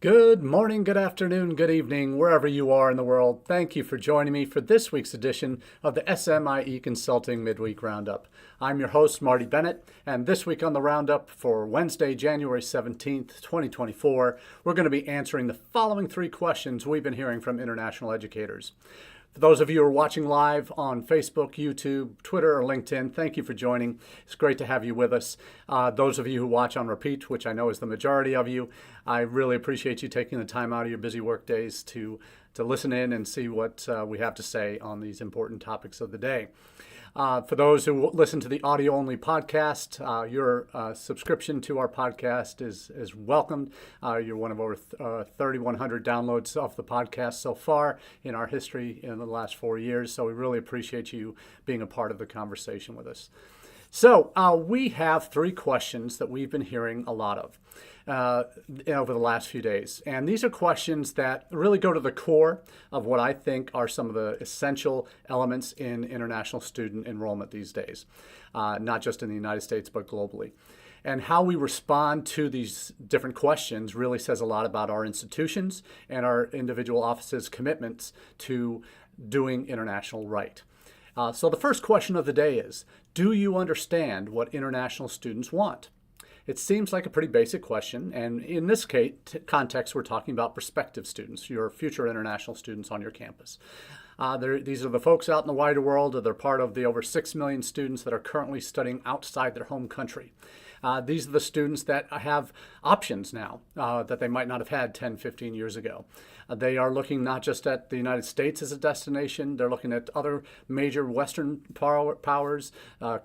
Good morning, good afternoon, good evening, wherever you are in the world. Thank you for joining me for this week's edition of the SMIE Consulting Midweek Roundup. I'm your host, Marty Bennett, and this week on the Roundup for Wednesday, January 17th, 2024, we're going to be answering the following three questions we've been hearing from international educators. For those of you who are watching live on Facebook, YouTube, Twitter, or LinkedIn, thank you for joining. It's great to have you with us. Those of you who watch on repeat, which I know is the majority of you, I really appreciate you taking the time out of your busy work days to listen in and see what we have to say on these important topics of the day. For those who listen to the audio-only podcast, your subscription to our podcast is welcomed. You're one of over 3,100 downloads of the podcast so far in our history in the last 4 years, so we really appreciate you being a part of the conversation with us. So we have three questions that we've been hearing a lot of over the last few days. And these are questions that really go to the core of what I think are some of the essential elements in international student enrollment these days, not just in the United States, but globally. And how we respond to these different questions really says a lot about our institutions and our individual offices' commitments to doing international right. So the first question of the day is, do you understand what international students want? It seems like a pretty basic question, and in this context, we're talking about prospective students, your future international students on your campus. These are the folks out in the wider world, or they're part of the over 6 million students that are currently studying outside their home country. These are the students that have options now that they might not have had 10, 15 years ago. They are looking not just at the United States as a destination, they're looking at other major Western powers,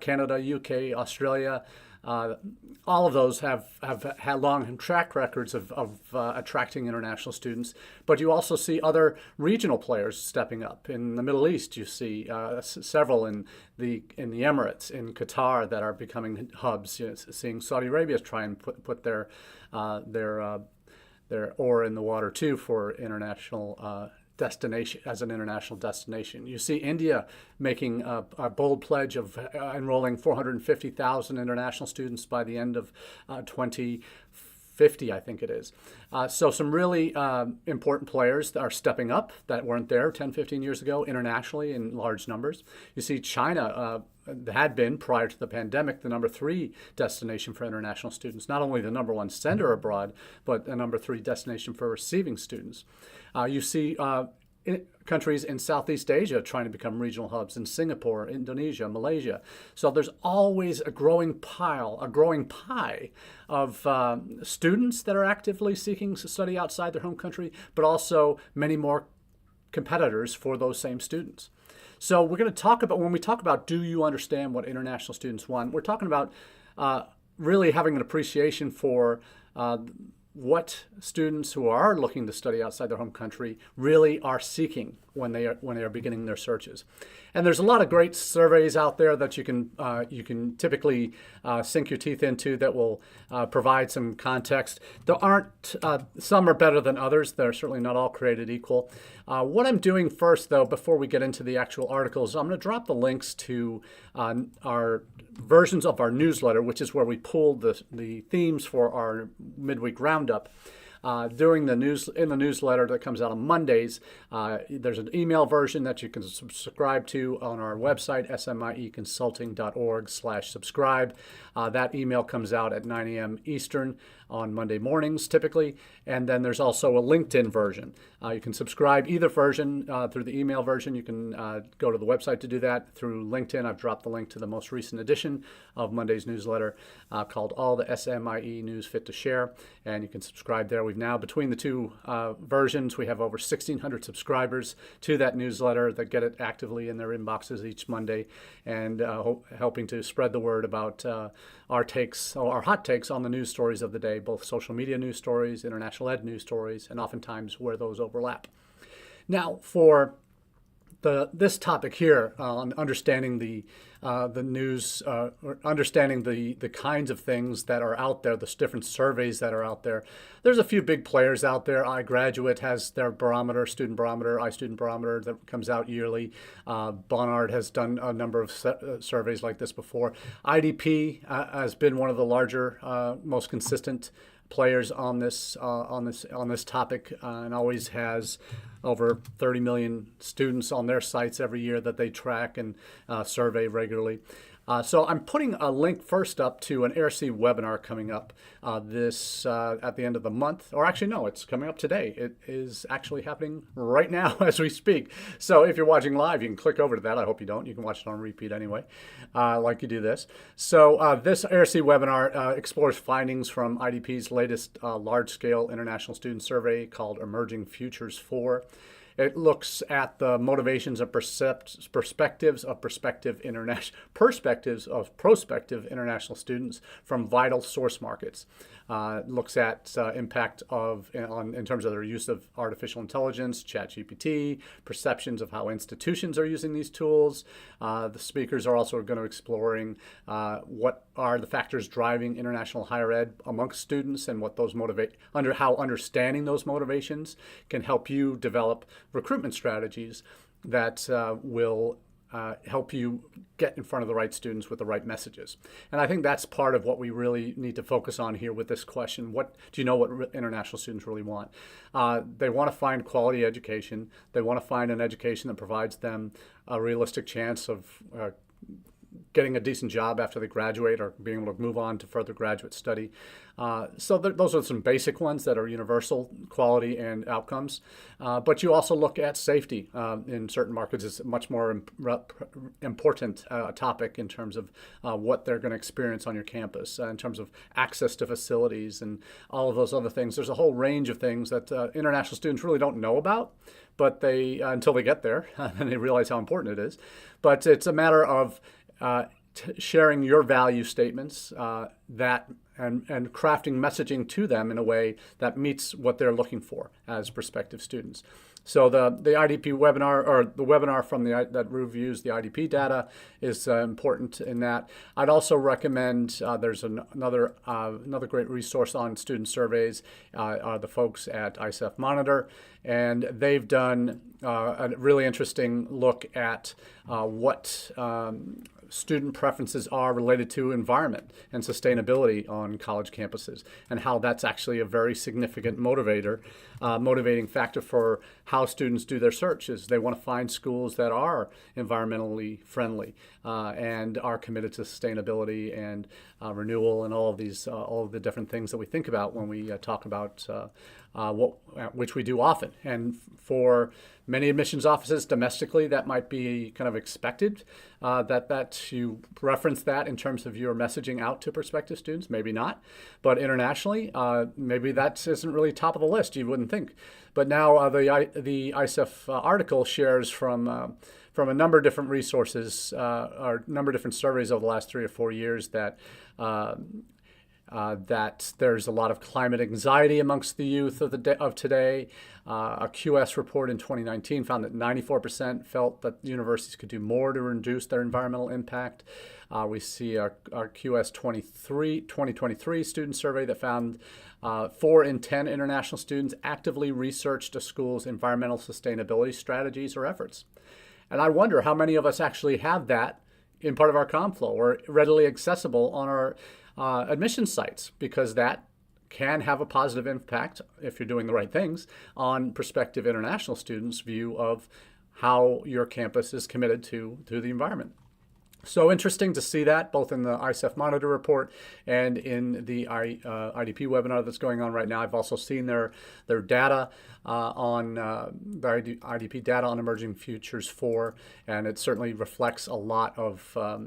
Canada, UK, Australia. All of those have had long track records of attracting international students, but you also see other regional players stepping up. In the Middle East, you see several in the Emirates, in Qatar, that are becoming hubs. Seeing Saudi Arabia try and put their oar in the water too for international destination, as an international destination. You see India making a bold pledge of enrolling 450,000 international students by the end of 2050, I think it is. So some really important players that are stepping up that weren't there 10, 15 years ago internationally in large numbers. You see China had been, prior to the pandemic, the number 3 destination for international students, not only the number 1 sender abroad, but the number 3 destination for receiving students. You see countries in Southeast Asia trying to become regional hubs, in Singapore, Indonesia, Malaysia. So there's always a growing pie of students that are actively seeking to study outside their home country, but also many more competitors for those same students. So we're going to talk about, when we talk about do you understand what international students want, we're talking about really having an appreciation for what students who are looking to study outside their home country really are seeking when they are beginning their searches. And there's a lot of great surveys out there that you can typically sink your teeth into that will provide some context. There aren't some are better than others. They're certainly not all created equal. What I'm doing first, though, before we get into the actual articles, I'm going to drop the links to our versions of our newsletter, which is where we pulled the themes for our midweek roundup. In the newsletter that comes out on Mondays, there's an email version that you can subscribe to on our website, smieconsulting.org/subscribe. That email comes out at 9 a.m. Eastern on Monday mornings, typically. And then there's also a LinkedIn version. You can subscribe either version through the email version. You can go to the website to do that. Through LinkedIn, I've dropped the link to the most recent edition of Monday's newsletter called All the SMIE News Fit to Share. And you can subscribe there. We've now, between the two versions, we have over 1,600 subscribers to that newsletter that get it actively in their inboxes each Monday, and helping to spread the word about our hot takes on the news stories of the day, both social media news stories, international ed news stories, and oftentimes where those overlap. Now, for this topic here on understanding the news, or understanding the kinds of things that are out there, the different surveys that are out there. There's a few big players out there. iGraduate has their barometer, student barometer, iStudent barometer that comes out yearly. Barnard has done a number of surveys like this before. IDP has been one of the larger, most consistent players on this topic, and always has over 30 million students on their sites every year that they track and survey regularly. So I'm putting a link first up to an ARC webinar coming up at the end of the month, or actually no, it's coming up today. It is actually happening right now as we speak. So if you're watching live, you can click over to that. I hope you don't. You can watch it on repeat anyway, like you do this. So this ARC webinar explores findings from IDP's latest large-scale international student survey called Emerging Futures 4. It looks at the motivations of perspectives of prospective international students from vital source markets. It looks at impact in terms of their use of artificial intelligence, ChatGPT, perceptions of how institutions are using these tools. The speakers are also going to exploring what are the factors driving international higher ed amongst students, and what those how understanding those motivations can help you develop recruitment strategies that will help you get in front of the right students with the right messages. And I think that's part of what we really need to focus on here with this question. What do you know what international students really want? They want to find quality education. They want to find an education that provides them a realistic chance of getting a decent job after they graduate, or being able to move on to further graduate study. So those are some basic ones that are universal: quality and outcomes. But you also look at safety. In certain markets, it's a much more important topic in terms of what they're going to experience on your campus, in terms of access to facilities and all of those other things. There's a whole range of things that international students really don't know about, but they until they get there and they realize how important it is. But it's a matter of sharing your value statements and crafting messaging to them in a way that meets what they're looking for as prospective students. So the IDP webinar, or the webinar from that reviews the IDP data, is important in that. I'd also recommend there's another great resource on student surveys, are the folks at ISEF Monitor, and they've done a really interesting look at what student preferences are related to environment and sustainability on college campuses, and how that's actually a very significant motivating factor for how students do their searches. They want to find schools that are environmentally friendly and are committed to sustainability and renewal, and all of the different things that we think about when we talk about which we do often. And for many admissions offices domestically, that might be kind of expected, that you reference that in terms of your messaging out to prospective students. Maybe not. But internationally, maybe that isn't really top of the list, you wouldn't think. But now the ISEF article shares from a number of different resources, or a number of different surveys over the last 3 or 4 years, that there's a lot of climate anxiety amongst the youth of today. A QS report in 2019 found that 94% felt that universities could do more to reduce their environmental impact. We see our QS 2023 student survey that found 4 in 10 international students actively researched a school's environmental sustainability strategies or efforts. And I wonder how many of us actually have that in part of our ComFlow, or readily accessible on our admission sites, because that can have a positive impact, if you're doing the right things, on prospective international students' view of how your campus is committed to the environment. So interesting to see that both in the ISEF Monitor report and in the IDP webinar that's going on right now. I've also seen their data on the IDP data on Emerging Futures 4, and it certainly reflects a lot of a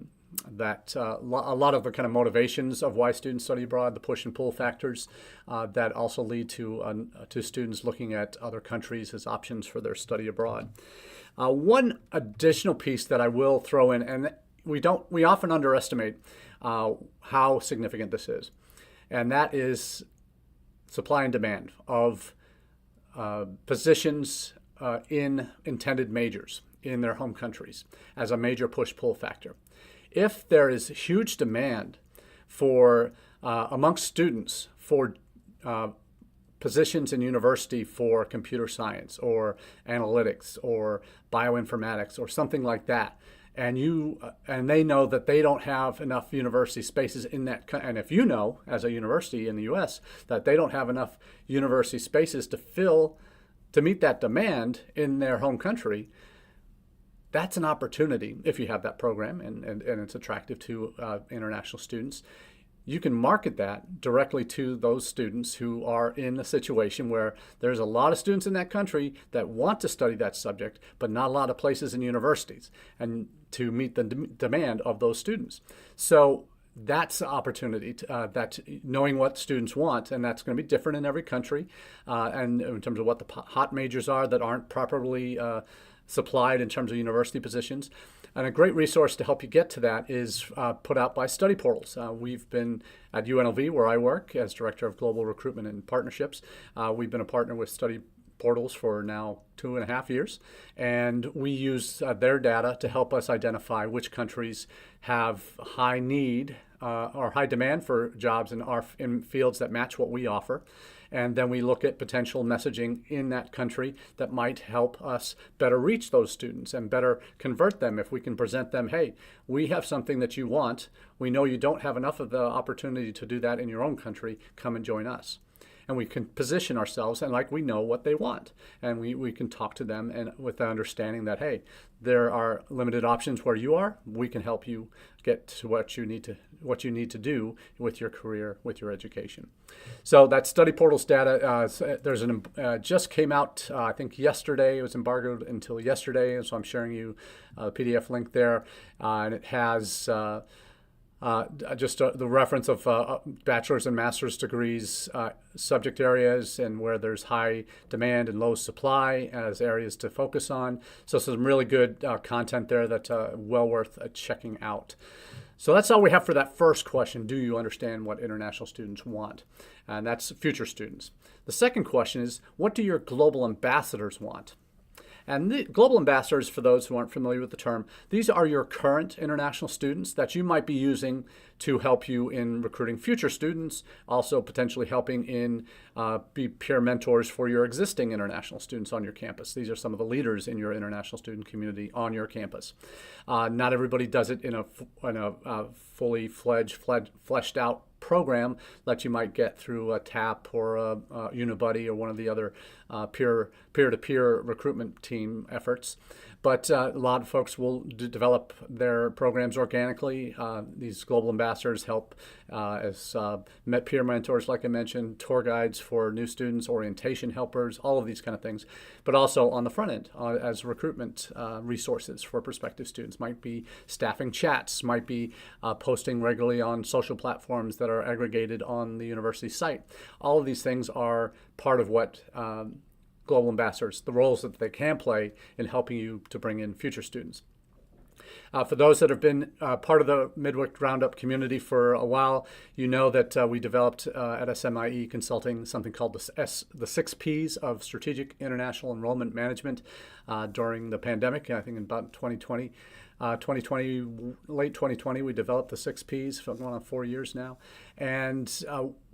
lot of the kind of motivations of why students study abroad, the push and pull factors that also lead to students looking at other countries as options for their study abroad. One additional piece that I will throw in, and we often underestimate how significant this is, and that is supply and demand of positions in intended majors in their home countries as a major push-pull factor. If there is huge demand for amongst students for positions in university for computer science or analytics or bioinformatics or something like that, and they know that they don't have enough university spaces in that, and if you know as a university in the U.S. that they don't have enough university spaces to meet that demand in their home country, that's an opportunity if you have that program and it's attractive to international students. You can market that directly to those students who are in a situation where there's a lot of students in that country that want to study that subject, but not a lot of places in universities, and to meet the demand of those students. So that's the opportunity, that knowing what students want, and that's going to be different in every country, and in terms of what the hot majors are that aren't properly supplied in terms of university positions. And a great resource to help you get to that is put out by study portals. We've been at UNLV, where I work as Director of Global Recruitment and Partnerships. We've been a partner with study portals for now 2.5 years, and we use their data to help us identify which countries have high need or high demand for jobs in fields that match what we offer. And then we look at potential messaging in that country that might help us better reach those students and better convert them. If we can present them, hey, we have something that you want. We know you don't have enough of the opportunity to do that in your own country. Come and join us. And we can position ourselves and like we know what they want. And we can talk to them and with the understanding that, hey, there are limited options where you are. We can help you get to what you need to do with your career, with your education. So that study portals data, there's just came out, I think yesterday. It was embargoed until yesterday, and so I'm sharing you a PDF link there, and it has just the reference of bachelor's and master's degrees, subject areas, and where there's high demand and low supply as areas to focus on. So some really good content there that's well worth checking out. So that's all we have for that first question. Do you understand what international students want? And that's future students. The second question is, what do your global ambassadors want? And the global ambassadors, for those who aren't familiar with the term, these are your current international students that you might be using to help you in recruiting future students, also potentially helping in be peer mentors for your existing international students on your campus. These are some of the leaders in your international student community on your campus. Not everybody does it in a fully fleshed out program that you might get through a TAP or a Unibuddy or one of the other peer-to-peer recruitment team efforts. But a lot of folks will develop their programs organically. These global ambassadors help as peer mentors, like I mentioned, tour guides for new students, orientation helpers, all of these kind of things. But also on the front end as recruitment resources for prospective students. Might be staffing chats, might be posting regularly on social platforms that are aggregated on the university site. All of these things are part of what global ambassadors, the roles that they can play in helping you to bring in future students. For those that have been part of the Midweek Roundup community for a while, you know that we developed at SMIE Consulting something called the 6 Ps of Strategic International Enrollment Management during the pandemic. I think in about 2020, late 2020, we developed the 6 Ps, going on 4 years now. And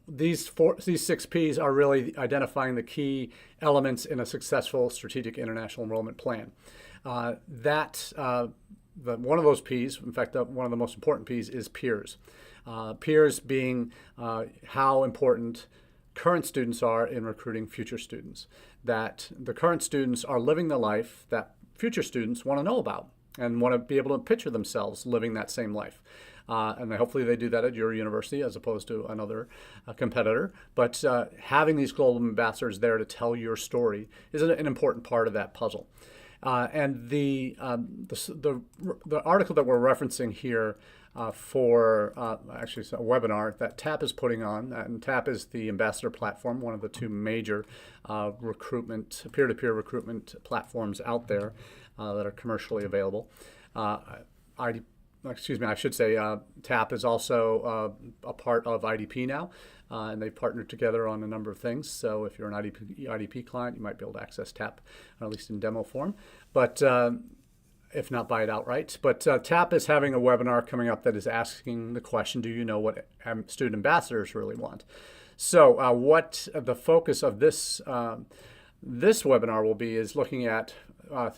these 6 Ps are really identifying the key elements in a successful strategic international enrollment plan. One of those Ps, in fact, one of the most important Ps is peers. Peers being how important current students are in recruiting future students. That the current students are living the life that future students want to know about and want to be able to picture themselves living that same life. And hopefully they do that at your university as opposed to another competitor. But having these global ambassadors there to tell your story is an important part of that puzzle. And the article that we're referencing here actually it's a webinar that TAP is putting on, and TAP is the ambassador platform, one of the two major peer-to-peer recruitment platforms out there that are commercially available. I should say TAP is also a part of IDP now, and they've partnered together on a number of things. So if you're an IDP client, you might be able to access TAP, at least in demo form, but if not buy it outright. But TAP is having a webinar coming up that is asking the question, do you know what student ambassadors really want? So what the focus of this webinar will be is looking at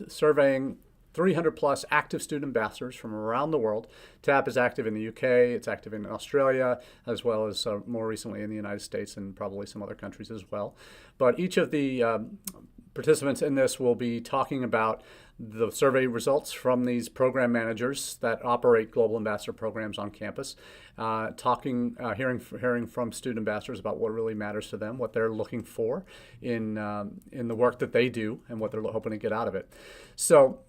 surveying 300 plus active student ambassadors from around the world. TAP is active in the UK, it's active in Australia, as well as more recently in the United States and probably some other countries as well. But each of the participants in this will be talking about the survey results from these program managers that operate global ambassador programs on campus, hearing from student ambassadors about what really matters to them, what they're looking for in the work that they do, and what they're hoping to get out of it. So,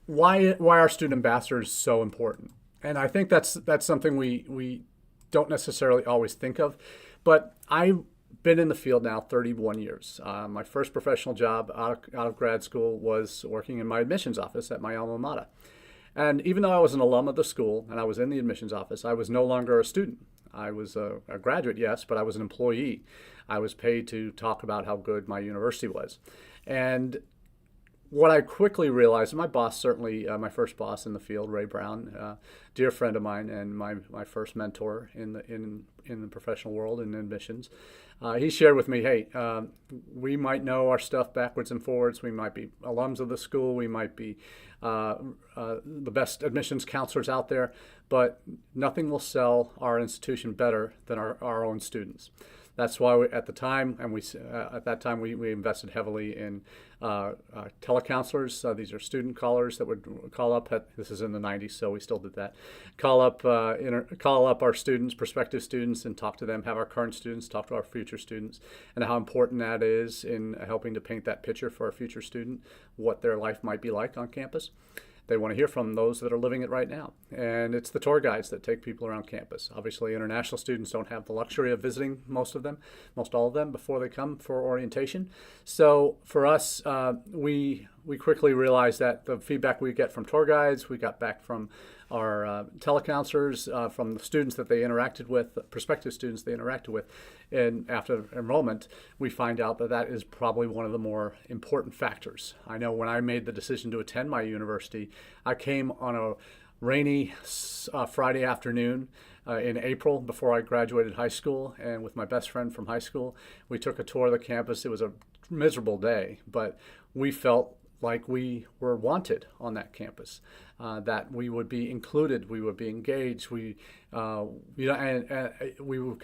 why are student ambassadors so important? And I think that's something we don't necessarily always think of, but I've been in the field now 31 years. My first professional job out of grad school was working in my admissions office at my alma mater. And even though I was an alum of the school and I was in the admissions office, I was no longer a student. I was a graduate, yes, but I was an employee. I was paid to talk about how good my university was. And what I quickly realized, my boss, certainly my first boss in the field, Ray Brown, dear friend of mine and my first mentor in the professional world in admissions, he shared with me, hey, we might know our stuff backwards and forwards. We might be alums of the school. We might be the best admissions counselors out there, but nothing will sell our institution better than our own students. That's why at that time we invested heavily in telecounselors. These are student callers that would call up. This is in the 90s, so we still did that. Call up our students, prospective students, and talk to them. Have our current students talk to our future students, and how important that is in helping to paint that picture for a future student, what their life might be like on campus. They want to hear from those that are living it right now. And it's the tour guides that take people around campus. Obviously, international students don't have the luxury of visiting most all of them before they come for orientation. So for us, we quickly realized that the feedback we get from tour guides, we got back from our telecounselors, from the students that they interacted with, prospective students they interacted with, and after enrollment, we find out that is probably one of the more important factors. I know when I made the decision to attend my university, I came on a rainy Friday afternoon in April before I graduated high school, and with my best friend from high school, we took a tour of the campus. It was a miserable day, but we felt like we were wanted on that campus, that we would be included, we would be engaged, we could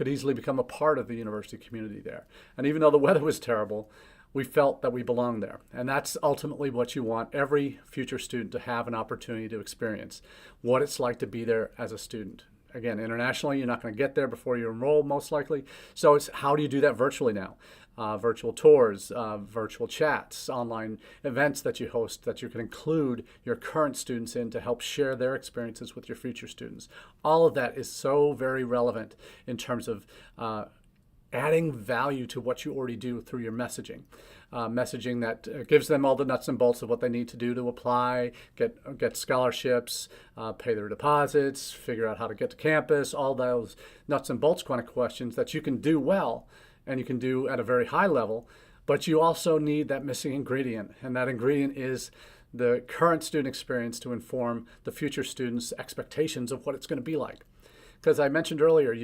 easily become a part of the university community there. And even though the weather was terrible, we felt that we belonged there. And that's ultimately what you want every future student to have an opportunity to experience, what it's like to be there as a student. Again, internationally, you're not going to get there before you enroll, most likely. So it's how do you do that virtually now? Virtual tours, virtual chats, online events that you host that you can include your current students in to help share their experiences with your future students. All of that is so very relevant in terms of adding value to what you already do through your messaging. Messaging that gives them all the nuts and bolts of what they need to do to apply, get scholarships, pay their deposits, figure out how to get to campus, all those nuts and bolts kind of questions that you can do well and you can do at a very high level, but you also need that missing ingredient, and that ingredient is the current student experience to inform the future students' expectations of what it's going to be like. Because I mentioned earlier,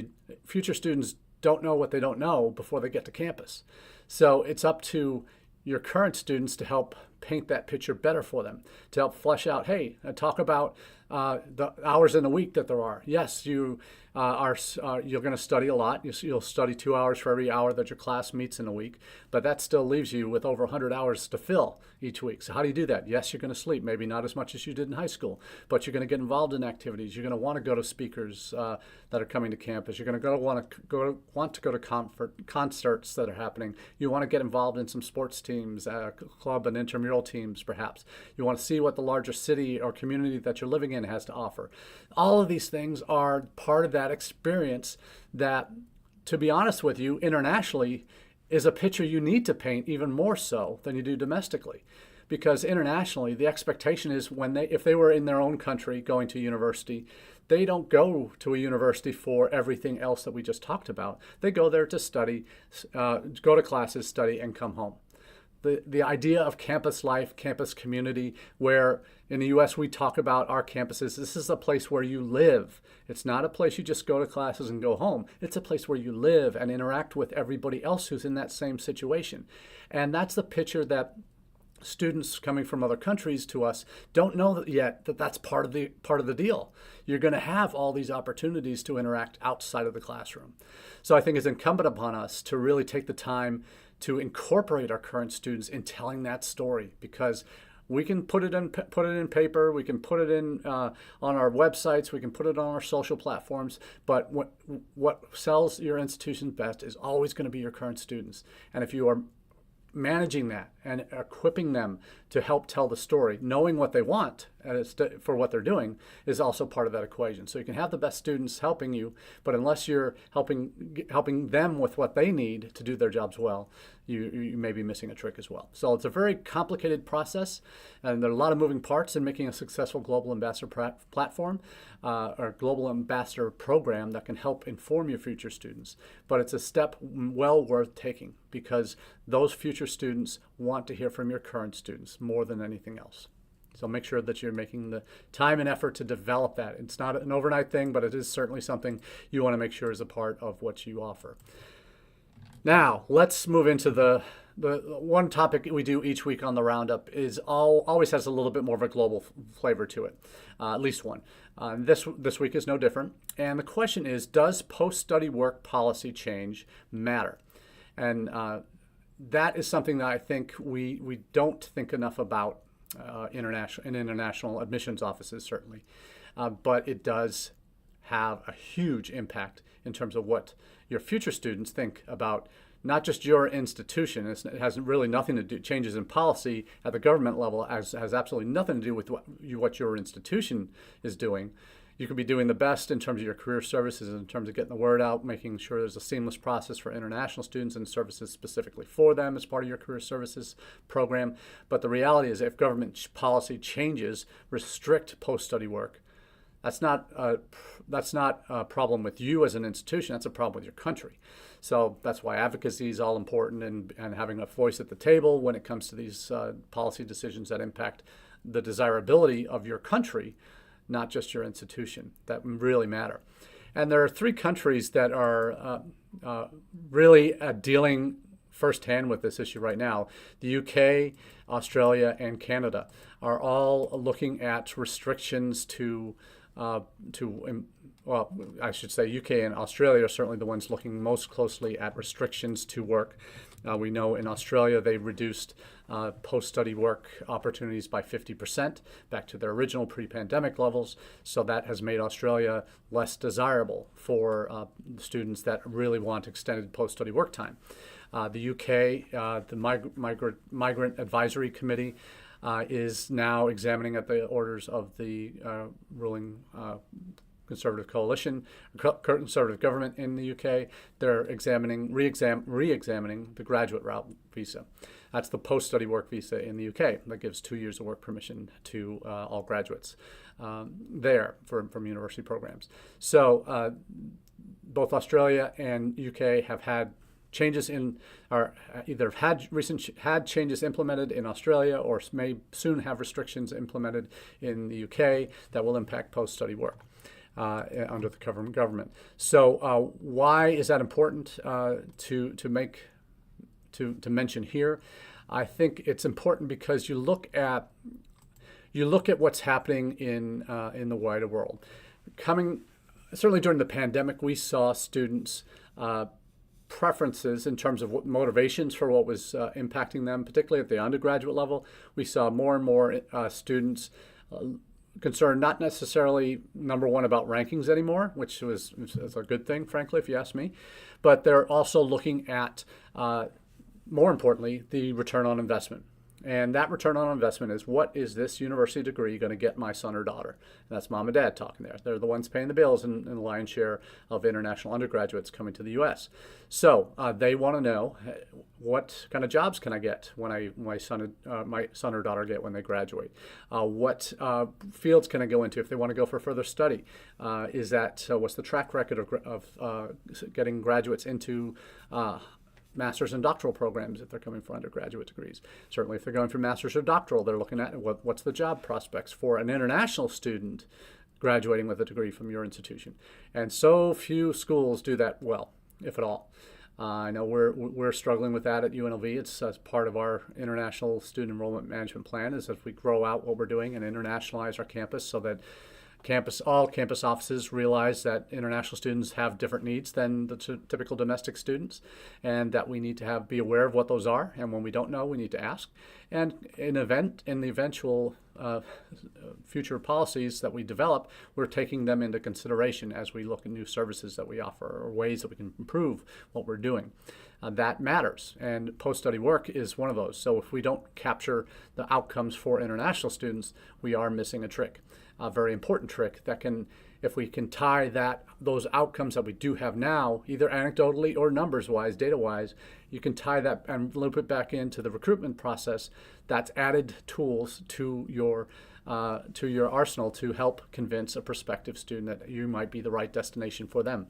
future students don't know what they don't know before they get to campus. So it's up to your current students to help paint that picture better for them, to help flesh out, hey, talk about the hours in a week that there are. Yes, you're going to study a lot. You'll study 2 hours for every hour that your class meets in a week, but that still leaves you with over 100 hours to fill each week. So how do you do that? Yes, you're going to sleep, maybe not as much as you did in high school, but you're going to get involved in activities. You're going to want to go to speakers that are coming to campus. You're going to want to go to concerts that are happening. You want to get involved in some sports teams, club and intramural teams, perhaps. You want to see what the larger city or community that you're living in has to offer. All of these things are part of that experience that, to be honest with you, internationally is a picture you need to paint even more so than you do domestically. Because internationally, the expectation is if they were in their own country going to university, they don't go to a university for everything else that we just talked about. They go there to study, go to classes, study, and come home. The idea of campus life, campus community, where in the U.S. we talk about our campuses, this is a place where you live. It's not a place you just go to classes and go home. It's a place where you live and interact with everybody else who's in that same situation. And that's the picture that students coming from other countries to us don't know that yet that that's part of the deal. You're going to have all these opportunities to interact outside of the classroom. So I think it's incumbent upon us to really take the time to incorporate our current students in telling that story, because we can put it in paper, we can put it in on our websites, we can put it on our social platforms, but what sells your institution best is always going to be your current students. And if you are managing that and equipping them to help tell the story, knowing what they want for what they're doing, is also part of that equation. So you can have the best students helping you, but unless you're helping them with what they need to do their jobs well, you may be missing a trick as well. So it's a very complicated process, and there are a lot of moving parts in making a successful global ambassador platform or global ambassador program that can help inform your future students. But it's a step well worth taking, because those future students want to hear from your current students more than anything else. So make sure that you're making the time and effort to develop that. It's not an overnight thing, but it is certainly something you want to make sure is a part of what you offer. Now, let's move into the one topic we do each week on the Roundup is always has a little bit more of a global flavor to it, at least one. This week is no different. And the question is, does post-study work policy change matter? And that is something that I think we don't think enough about international admissions offices, certainly. But it does have a huge impact in terms of what your future students think about not just your institution. It has really nothing to do, changes in policy at the government level has absolutely nothing to do with what your institution is doing. You could be doing the best in terms of your career services, in terms of getting the word out, making sure there's a seamless process for international students and services specifically for them as part of your career services program. But the reality is, if government policy changes, restrict post-study work, that's not a problem with you as an institution. That's a problem with your country. So that's why advocacy is all important, and having a voice at the table when it comes to these policy decisions that impact the desirability of your country, not just your institution, that really matter. And there are 3 countries that are really dealing firsthand with this issue right now. The UK, Australia, and Canada are all looking at restrictions well, I should say UK and Australia are certainly the ones looking most closely at restrictions to work. We know in Australia they reduced post-study work opportunities by 50% back to their original pre-pandemic levels. So that has made Australia less desirable for students that really want extended post-study work time. The UK, the Migrant Advisory Committee, is now examining at the orders of the ruling Conservative coalition, Conservative government in the UK. They're re-examining the graduate route visa. That's the post-study work visa in the UK that gives 2 years of work permission to all graduates there from university programs. So both Australia and UK have had changes or either had changes implemented in Australia, or may soon have restrictions implemented in the UK that will impact post-study work under the government. So why is that important to mention here? I think it's important because you look at what's happening in the wider world. Certainly during the pandemic, we saw students' preferences in terms of what motivations for what was impacting them, particularly at the undergraduate level. We saw more and more students concerned not necessarily, number one, about rankings anymore, which is a good thing, frankly, if you ask me, but they're also looking at, more importantly, the return on investment. And that return on investment is, what is this university degree going to get my son or daughter? And that's mom and dad talking there. They're the ones paying the bills and the lion's share of international undergraduates coming to the U.S. So they want to know, what kind of jobs can I get when my son or daughter get when they graduate? What fields can I go into if they want to go for further study? What's the track record of getting graduates into master's and doctoral programs if they're coming for undergraduate degrees? Certainly if they're going for master's or doctoral, they're looking at what's the job prospects for an international student graduating with a degree from your institution. And so few schools do that well, if at all. I know we're struggling with that at UNLV. It's as part of our international student enrollment management plan is that we grow out what we're doing and internationalize our campus so that all campus offices realize that international students have different needs than the typical domestic students, and that we need to be aware of what those are. And when we don't know, we need to ask. And in the eventual future policies that we develop, we're taking them into consideration as we look at new services that we offer or ways that we can improve what we're doing. That matters, and post-study work is one of those. So if we don't capture the outcomes for international students, we are missing a trick, a very important trick that can, if we can tie those outcomes that we do have now, either anecdotally or numbers-wise, data-wise, you can tie that and loop it back into the recruitment process. That's added tools to your arsenal to help convince a prospective student that you might be the right destination for them.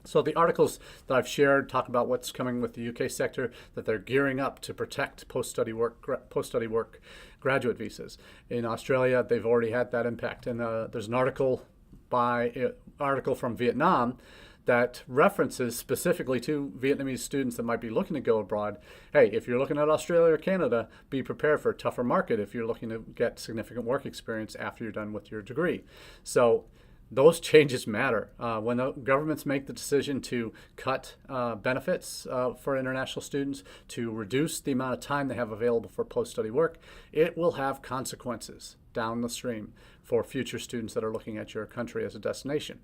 So the articles that I've shared talk about what's coming with the UK sector, that they're gearing up to protect post-study work graduate visas. In Australia, they've already had that impact. And there's an article from Vietnam that references specifically to Vietnamese students that might be looking to go abroad. Hey, if you're looking at Australia or Canada, be prepared for a tougher market if you're looking to get significant work experience after you're done with your degree. So those changes matter. When the governments make the decision to cut benefits for international students, to reduce the amount of time they have available for post-study work, it will have consequences down the stream for future students that are looking at your country as a destination.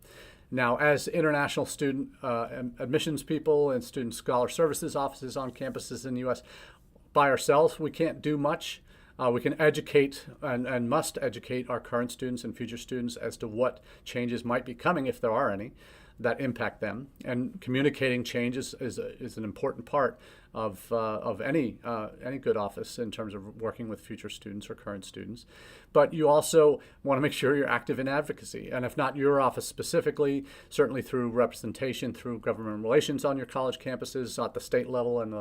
Now, as international student admissions people and student scholar services offices on campuses in the U.S., by ourselves, we can't do much. We can educate and must educate our current students and future students as to what changes might be coming, if there are any, that impact them. And communicating changes is an important part of any good office in terms of working with future students or current students. But you also want to make sure you're active in advocacy. And if not your office specifically, certainly through representation, through government relations on your college campuses at the state level and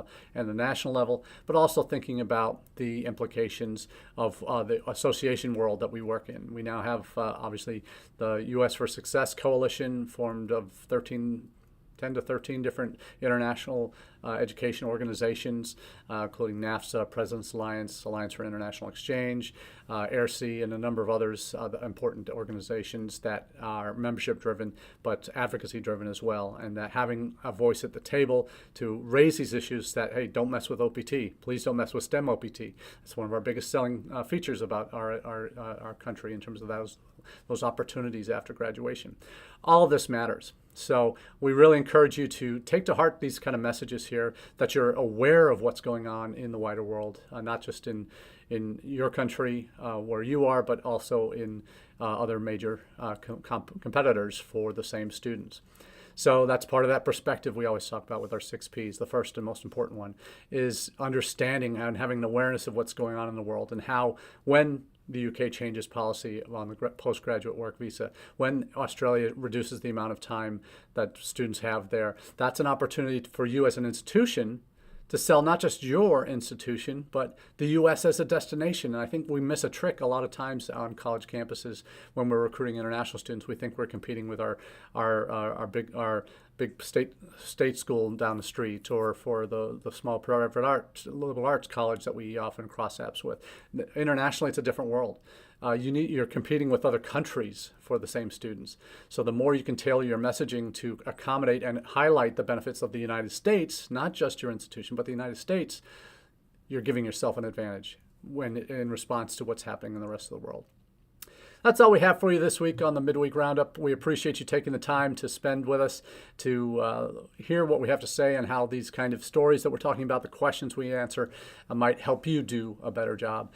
the national level, but also thinking about the implications of the association world that we work in. We now have, obviously, the U.S. for Success Coalition formed of 10 to 13 different international education organizations, including NAFSA, President's Alliance, Alliance for International Exchange, AIRC, and a number of others, important organizations that are membership-driven but advocacy-driven as well, and that having a voice at the table to raise these issues that, hey, don't mess with OPT. Please don't mess with STEM OPT. It's one of our biggest selling features about our country in terms of those opportunities after graduation. All of this matters. So we really encourage you to take to heart these kind of messages here, that you're aware of what's going on in the wider world, not just in your country where you are, but also in other major competitors for the same students. So that's part of that perspective we always talk about with our 6 Ps. The first and most important one is understanding and having an awareness of what's going on in the world, and how, when the UK changes policy on the postgraduate work visa, when Australia reduces the amount of time that students have there, that's an opportunity for you as an institution to sell not just your institution, but the U.S. as a destination. And I think we miss a trick a lot of times on college campuses when we're recruiting international students. We think we're competing with our big state school down the street, or for the small private liberal arts college that we often cross apps with. Internationally, it's a different world. You're competing with other countries for the same students. So the more you can tailor your messaging to accommodate and highlight the benefits of the United States, not just your institution, but the United States, you're giving yourself an advantage in response to what's happening in the rest of the world. That's all we have for you this week on the Midweek Roundup. We appreciate you taking the time to spend with us to hear what we have to say and how these kind of stories that we're talking about, the questions we answer, might help you do a better job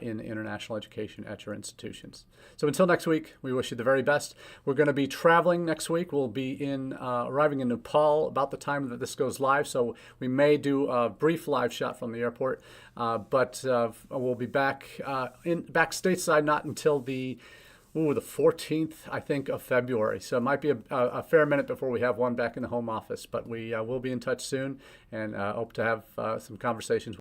in international education at your institutions. So until next week, we wish you the very best. We're going to be traveling next week. We'll be arriving in Nepal about the time that this goes live, so we may do a brief live shot from the airport, but we'll be back stateside not until the 14th, I think, of February. So it might be a fair minute before we have one back in the home office, but we will be in touch soon, and hope to have some conversations